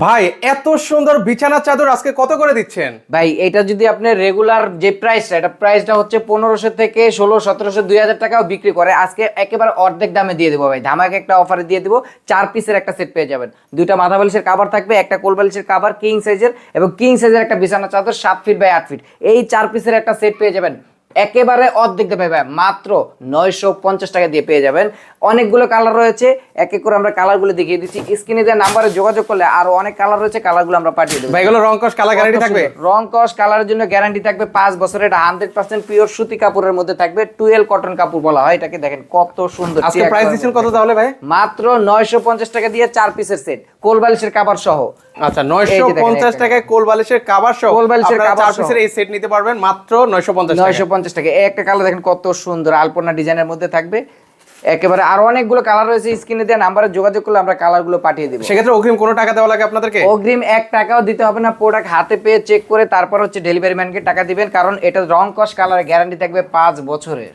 ভাই এত সুন্দর বিছানা চাদর আজকে কত করে দিচ্ছেন? ভাই এটা যদি আপনি রেগুলার যে প্রাইসটা হচ্ছে 1500 থেকে 1600 1700 2000 টাকাও বিক্রি করে, আজকে একেবারে অর্ধেক দামে দিয়ে দেবো ভাই। ধামাকে একটা অফারে দিয়ে দেবো, 4 পিসের একটা সেট পেয়ে যাবেন। দুইটা মাথা বালিশের কাভার থাকবে, একটা কোল বালিশের কাভার কিং সাইজের, এবং কিং সাইজের একটা বিছানা চাদর 7 ফিট বাই 8 ফিট। এই 4 পিসের একটা সেট পেয়ে যাবেন একেবারে অর্ধেক দামে ভাই, মাত্র 950 টাকা দিয়ে পেয়ে যাবেন। অনেকগুলো কালার রয়েছে, এক এক করে আমরা কালারগুলো দেখিয়ে দিচ্ছি। স্ক্রিনে দেওয়া নাম্বারে যোগাযোগ করলে আরো অনেক কালার রয়েছে, কালারগুলো আমরা পাঠিয়ে দেবো। ভাই এগুলো রং কস কালার গ্যারান্টি থাকবে? রং কস কালারের জন্য গ্যারান্টি থাকবে 5 বছরের। এটা 100% পিওর সুতি কাপড়ের মধ্যে থাকবে, টুয়েল কটন কাপড় বলা হয় এটাকে। দেখেন কত সুন্দর। আজকে প্রাইস দিচ্ছেন কত তাহলে ভাই? মাত্র 950 টাকা দিয়ে 4 পিসের সেট, কোল বালিশের কাভার সহ। আচ্ছা 950 টাকায় কোল বালিশের কভার সহ কোল বালিশের আপনারা কভার 4 পিসের এই সেট নিতে পারবেন মাত্র 950 টাকা। 950 টাকা। এই একটা কালার দেখেন কত সুন্দর, আলপনা ডিজাইনের মধ্যে থাকবে একেবারে। আরো অনেকগুলো কালার রয়েছে, স্ক্রিনে দেওয়া নাম্বারে যোগাযোগ করলে আমরা কালারগুলো পাঠিয়ে দেব। সেক্ষেত্রে অগ্রিম কোনো টাকা দেওয়া লাগে আপনাদেরকে? অগ্রিম 1 টাকাও দিতে হবে না, প্রোডাক্ট হাতে পেয়ে চেক করে তারপর হচ্ছে ডেলিভারি ম্যানকে টাকা দিবেন, কারণ এটা রং কস কালার গ্যারান্টি থাকবে 5 বছরের।